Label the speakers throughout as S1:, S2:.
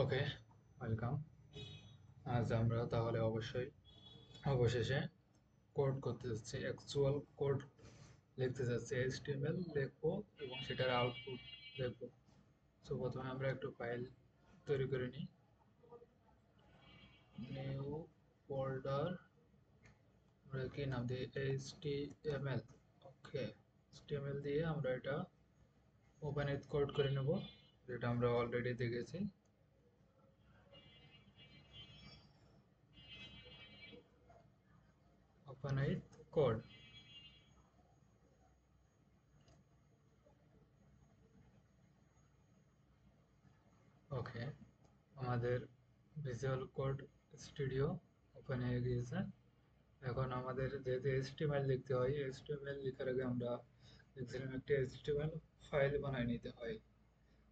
S1: ওকে, welcome. আজ আমরা তাহলে অবশেষে কোড করতে যাচ্ছি, অ্যাকচুয়াল কোড লিখতে যাচ্ছি। HTML লিখবো এবং সেটার আউটপুট দেখবো। সো প্রথমে আমরা একটু ফাইল তৈরি করে নিই। নিউ ফোল্ডার, আমরা কি নাম দিই? HTML। ওকে, HTML দিয়ে আমরা এটা ওপেন উইথ কোড করে নেব, যেটা আমরা অলরেডি দেখেছি। Open with code. ওকে, আমাদের ভিজুয়াল কোড স্টুডিও ওপেন হয়ে গিয়েছে। এখন আমাদের যেহেতু HTML লিখতে হয়, HTML লেখার আগে আমরা দেখছিলাম একটা HTML ফাইল বানায় নিতে হয়।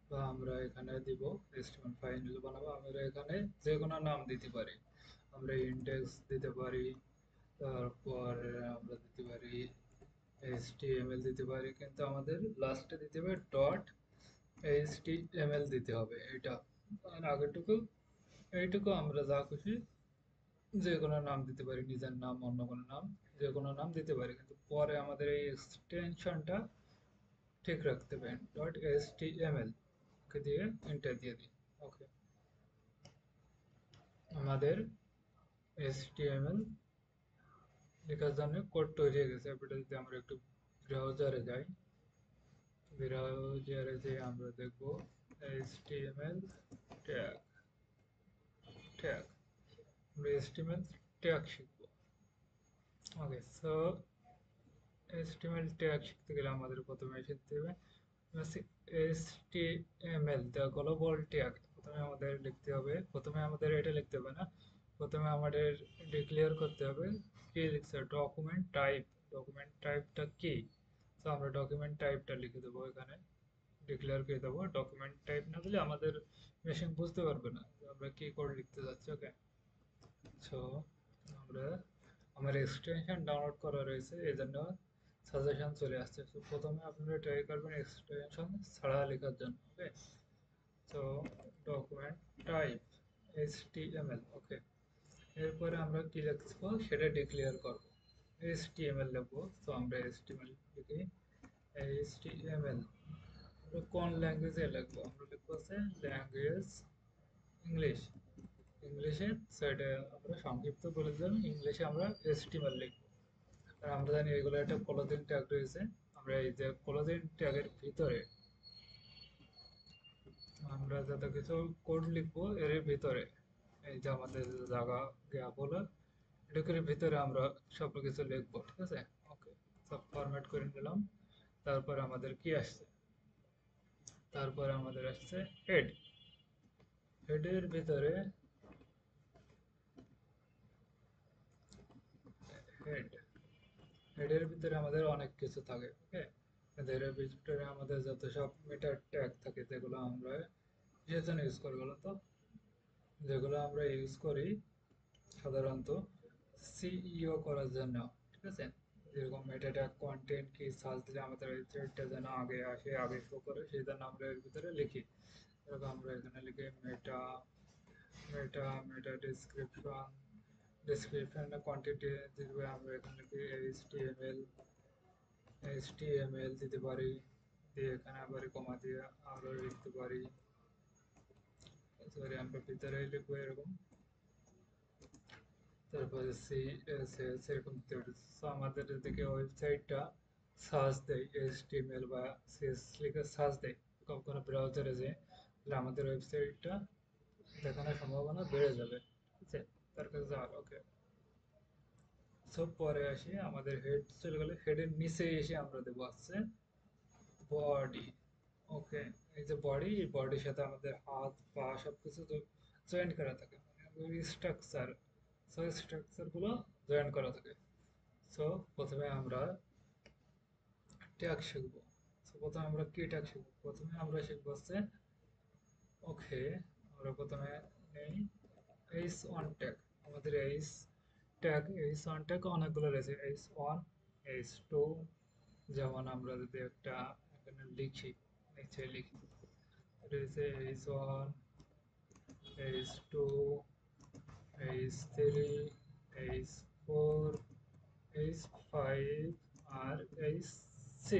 S1: বা আমরা এখানে দিব HTML ফাইল বানাবো। আমরা এখানে যে কোনো নাম দিতে পারি। আমরা ইন্ডেক্স দিতে পারি, তারপর আমরা দিতে পারি HTML দিতে পারি, কিন্তু আমাদের লাস্টে দিতে হবে ডট HTML দিতে হবে। এটা আর আগেরটুকু এইটুকু আমরা যা খুশি যে কোনো নাম দিতে পারি, নিজের নাম, অন্য কোনো নাম, যে কোনো নাম দিতে পারি, কিন্তু পরে আমাদের এই এক্সটেনশনটা ঠিক রাখতে হবে। Dot S T M L okay দিয়ে এন্টার দিয়ে দিই। ওকে, আমাদের HTML লেখার জন্য কোড তৈরি হয়ে গেছে। এবারে যদি আমরা একটু ব্রাউজারে যাই, ব্রাউজারে যে আমরা দেখব HTML ট্যাগ। ট্যাগ, আমরা HTML ট্যাগ শিখবো। ওকে, সো HTML ট্যাগ শিখতে গেলে আমাদের প্রথমে শিখতে হবে HTML, the global tag। প্রথমে আমাদের লিখতে হবে, প্রথমে আমাদের এটা লিখতে হবে না, প্রথমে আমাদের ডিক্লেয়ার করতে হবে কি লিখছে, ডকুমেন্ট টাইপ। ডকুমেন্ট টাইপটা কি? তো আমরা ডকুমেন্ট টাইপটা লিখে দেবো এখানে, ডিক্লেয়ার করে দেবো। ডকুমেন্ট টাইপ না দিলে আমাদের মেশিন বুঝতে পারবে না যে আমরা কি কোড লিখতে যাচ্ছি। ওকে, সো আমরা আমার এক্সটেনশন ডাউনলোড করা রয়েছে, এই জন্য সাজেশন চলে আসছে। তো প্রথমে আপনারা ট্রাই করবেন এক্সটেনশন ছাড়া লেখার জন্য। ওকে, তো ডকুমেন্ট টাইপ HTML। ওকে, এরপরে আমরা কি লিখবো সেটা ডিক্লেয়ার করব। HTML লিখবো, তো আমরা HTML লিখি। HTML আমরা কোন ল্যাঙ্গুয়েজে লিখবো? আমরা লিখবো হচ্ছে ল্যাঙ্গুয়েজ ইংলিশ। ইংলিশে সেটা আমরা সংক্ষিপ্ত বলে দিলাম, ইংলিশে আমরা HTML লিখবো। আর আমরা জানি এগুলো একটা কোলোজিন ট্যাগ রয়েছে। আমরা এই যে কোলোজিন ট্যাগের ভিতরে আমরা যত কিছু কোড লিখবো এর ভিতরে, এই যে আমাদের জায়গা গ্যাপ হলো, এটার ভিতরে আমরা সব কিছু লিখবো। ঠিক আছে, ওকে, সব ফরম্যাট করে নিলাম। তারপর আমাদের কি আসছে? তারপর আমাদের আসছে হেড। হেডের ভিতরে হেড হেডের ভিতরে আমাদের অনেক কিছু থাকে। ওকে, এদের ভিতরে আমাদের যত সব মেটা ট্যাগ থাকে, যেগুলো আমরা কিসের জন্য ইউজ করি বলতো? যেগুলো আমরা ইউজ করি সাধারণত সিইও করার জন্য। ঠিক আছে, যেরকম মেটা ট্যাগ কন্টেন্ট কি সার্চ দিলে আমাদের ওয়েবসাইটটা যেন আগে আসে, আগে শো করে, সেই জন্য আমরা এর ভিতরে লিখি। এরকম আমরা এখানে লিখি মেটা, মেটা ডেসক্রিপশন। ডেসক্রিপশনে কন্টেন্ট দিতে আমরা এখানে লিখি এইচটিএমএল দিতে পারি, দিয়ে এখানে আবার কমা দিয়ে আরো লিখতে পারি। সরি, আমরা ভিতরে লিখবো এরকম। তারপরে সিএসএস এরকম দিতে পারি। সো আমাদের এদিকে ওয়েবসাইটটা সার্চ দেয় এইচটিএমএল বা সিএস লিখে সার্চ দেয় কোনো ব্রাউজারে, যে তাহলে আমাদের ওয়েবসাইটটা দেখানোর সম্ভাবনা বেড়ে যাবে। ঠিক আছে, তার কাছে যাওয়ার। ওকে, সব পরে আসি, আমাদের হেড চলে গেলে হেডের নিচে এসে আমরা দেবো হচ্ছে বডি। ওকে, এই যে বডি, এই বডির সাথে আমাদের হাত পা সবকিছু জয়েন করা থাকে, মানে স্ট্রাকচার। সো স্ট্রাকচার গুলো জয়েন করা থাকে। সো প্রথমে আমরা ট্যাগ শিখবো। সো প্রথমে আমরা কি ট্যাগ শিখবো? প্রথমে আমরা শিখবো হচ্ছে, ওকে, আমরা প্রথমে নেই H1 ট্যাগ। আমাদের H1 ট্যাগ অনেকগুলো রয়েছে। H1, H2, যেমন আমরা যদি একটা এখানে লিখি, নিচে লিখি, এটা হচ্ছে H1, H2, H3, H4, H5 আর H6।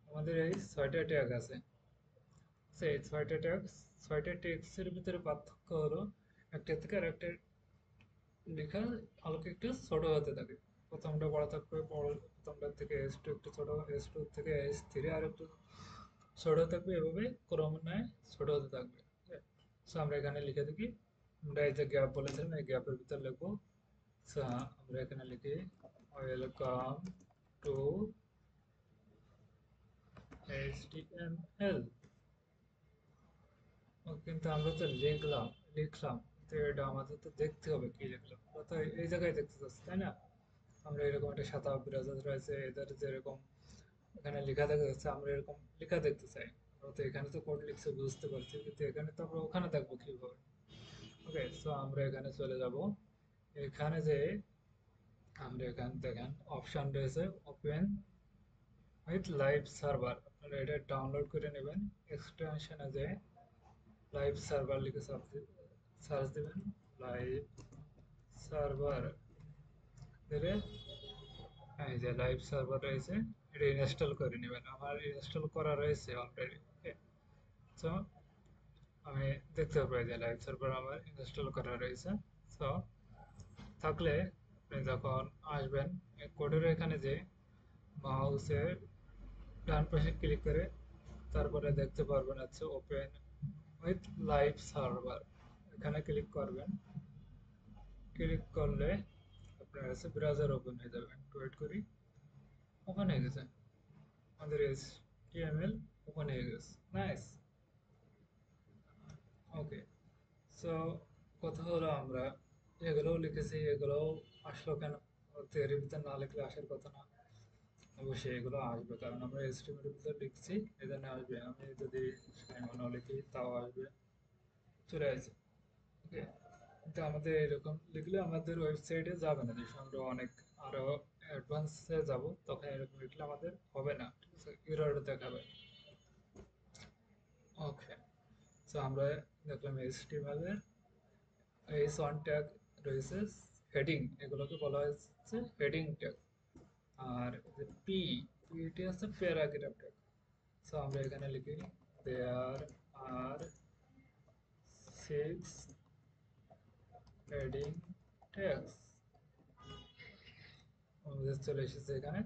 S1: আমাদের এই ছয়টা ট্যাগ আছে। সেই ছয়টা ট্যাগ, ছয়টা টেক্সটের ভিতরে পার্থক্য হলো একটা থেকে আর একটা লেখা হালকা একটু ছোট হতে থাকে। প্রথমটা বড় থাকবে, প্রথমটার থেকে S2 একটু ছোট, S2 থেকে S3 আর একটু ছোট থাকবে, এভাবে ক্রমান্বয়ে ছোট হতে থাকবে। সো আমরা এখানে লিখে দেখি, আমরা এই যে গ্যাপ বলেছিলাম এই গ্যাপের ভিতর লিখবো। সো আমরা এখানে লিখি ওয়েলকাম টু HTML। কিন্তু আমরা তো লিখলাম তো এটা আমাদের তো দেখতে হবে কি লিখলাম, আমরা তো এই জায়গায় দেখতে চাচ্ছি তাই না? আমরা এরকম একটা সাদা বিরাজ রয়েছে, এদের যেরকম এখানে লেখা দেখা যাচ্ছে, আমরা এরকম লেখা দেখতে চাই। আমরা তো এখানে তো কোড লিখছে বুঝতে পারছি, কিন্তু এখানে তো আমরা ওখানে দেখবো কিভাবে। ওকে, সো আমরা এখানে চলে যাব। এখানে যে আমরা এখানে দেখেন অপশন রয়েছে ওপেন উইথ লাইভ সার্ভার, আপনারা এটা ডাউনলোড করে নেবেন। এক্সটেনশনে যে লাইভ সার্ভার লিখে সার্চ দেবেন, লাইভ সার্ভার দিলে এই যে লাইভ সার্ভার রয়েছে, এটা ইনস্টল করে নেবেন। আমার ইনস্টল করা রয়েছে অলরেডি। তো আমি দেখতে পাবো যে লাইভ সার্ভার আমার ইনস্টল করা রয়েছে। তো থাকলে আপনি যখন আসবেন কোডের এখানে যে মাউসের ডান পাশে ক্লিক করে তারপরে দেখতে পারবেন হচ্ছে ওপেন উইথ লাইভ সার্ভার, এখানে ক্লিক করবেন। ক্লিক করলে আপনার কাছে ব্রাউজার ওপেন হয়ে যাবে। একটু ওয়েট করি, ওপেন হয়ে গেছে আমাদের HTML, ওপেন হয়ে গেছে। নাইস। ওকে, সো কথা হলো আমরা এগুলোও লিখেছি, এগুলোও আসলো কেন? থিওরির ভিতর না লিখলে আসার কথা না। অবশ্যই এগুলো আসবে, কারণ আমরা HTML এর ভিতর লিখছি, এজন্য আসবে। আমি যদি সাইমনও লিখি তাও আসবে, চলে আসে। ওকে, কিন্তু আমাদের এরকম লিখলে আমাদের ওয়েবসাইটে যাবে না, যেসব আমরা অনেক আরো অ্যাডভান্সে যাব, তখন এরকম লিখলে আমাদের হবে না, ঠিক আছে, এরর দেখাবে। ওকে, তো আমরা দেখলাম HTML এর H1 ট্যাগ রয়েছে, হেডিং, এগুলোকে বলা হচ্ছে হেডিং ট্যাগ। আর যে পিটি হচ্ছে প্যারাগ্রাফ ট্যাগ। সো আমরা এখানে লিখি দেয়ার আর 6 হেডিং ট্যাগস। আমাদের চলে এসেছে এখানে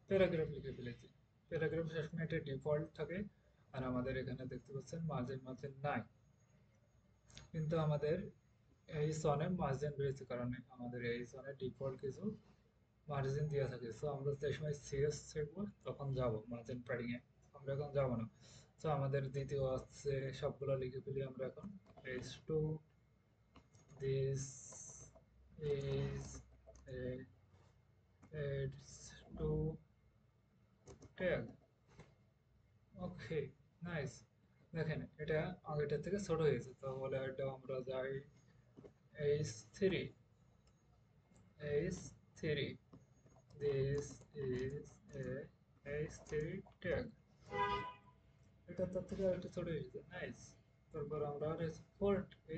S1: প্যারাগ্রাফ লিখে ফেলেছি। প্যারাগ্রাফ সবসময় একটা ডিফল্ট থাকে, আর আমাদের এখানে দেখতে পাচ্ছেন মার্জিন মার্জিন নাই, কিন্তু আমাদের এই সনে মার্জিন রয়েছে, কারণে আমাদের এই সনে ডিফল্ট কিছু মার্জিন দেওয়া থাকে। সো আমরা যে সময় সিএস শিখবো তখন যাব মার্জিন প্যাডিং এ, আমরা এখন যাব না। সো আমাদের দ্বিতীয় হচ্ছে সবগুলো লিখে ফেলি আমরা এখন। H2, this is a H2 tag. Okay, nice. দেখেন এটা আগেটার থেকে ছোট হয়েছে, তাহলে এটা আমরা যাই H3, H3, this is a H3 tag। এটা তার থেকে আরেকটু ছোট হয়েছে, নাইস। তারপর আমরা আর H4,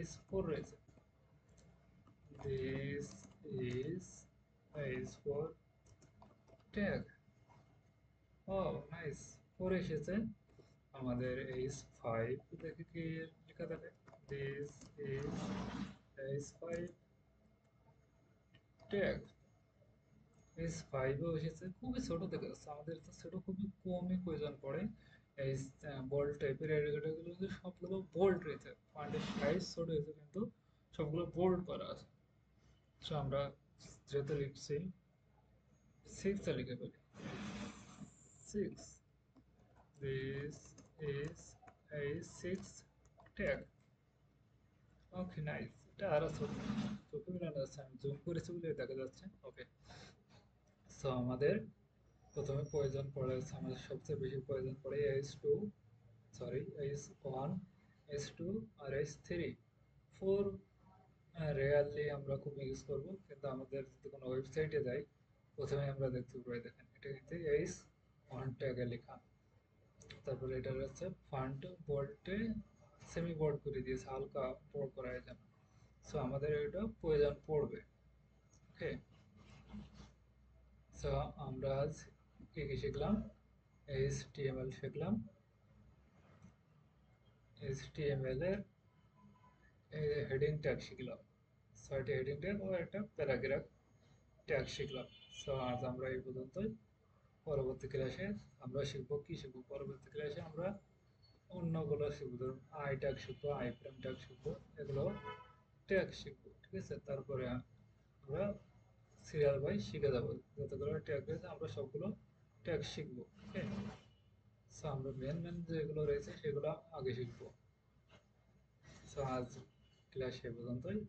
S1: H4 রয়েছে, this is H4 tag। Oh nice, 4 এসেছে। আমাদের H5 দেখে কি লেখা থাকে, this is H5 tag। H5 ও এসেছে, খুবই ছোট দেখা যাচ্ছে। আমাদের তো ছোট খুবই কমই প্রয়োজন পড়ে। এই বোল্ড টাইপের এগুলো সবগুলো বোল্ড রয়েছে, ফন্টের সাইজ ছোট হয়েছে কিন্তু সবগুলো বোল্ড করা আছে। সো আমরা যেহেতু লিখছি 6 এ লিখে ফেলি, 6, this is a 6 tag। Okay, nice. এটা আরো ছোট, চোখে মিলানো যাচ্ছে, আমি জুম করেছি বলে দেখা যাচ্ছে। ওকে, সো আমাদের প্রথমে প্রয়োজন পড়ে হচ্ছে, আমাদের সবচেয়ে বেশি প্রয়োজন পড়ে H2, সরি H1, H2 আর H3। 4 রেয়ারলি আমরা খুব ইউজ করবো, কিন্তু আমাদের যদি কোনো ওয়েবসাইটে যাই প্রথমে আমরা দেখতে পাই, দেখেন এটা কিন্তু H1 ট্যাগে লেখা। তারপরে এটা হচ্ছে ফন্ট বোল্টে সেমি বোর্ড করে দিয়েছে, হালকা বোর্ড করা যায়। সো আমাদের এটা প্রয়োজন পড়বে। ওকে, সো আমরা আজ কি কি শিখলাম? HTML শিখলাম। HTML এর হেডিং ট্যাগ শিখলাম, 6টি হেডিং ট্যাগ ও একটা প্যারাগ্রাফ ট্যাগ শিখলাম। সো আজ আমরা এই পর্যন্তই। পরবর্তী ক্লাসে আমরা শিখবো, কি শিখবো? পরবর্তী ক্লাসে আমরা অন্যগুলো শিখবো, ধরুন আই ট্যাগ শিখবো, আই প্রাইম ট্যাগ শিখবো, এগুলো ট্যাগ শিখবো। ঠিক আছে, তারপরে আমরা সিরিয়াল বাই শিখে যাবো, যতগুলো ট্যাগ রয়েছে আমরা সবগুলো ট্যাগ শিখবো। ওকে, সো আমরা মেন মেন যেগুলো রয়েছে সেগুলো আগে শিখবো। সো আজ ক্লাস এ পর্যন্তই।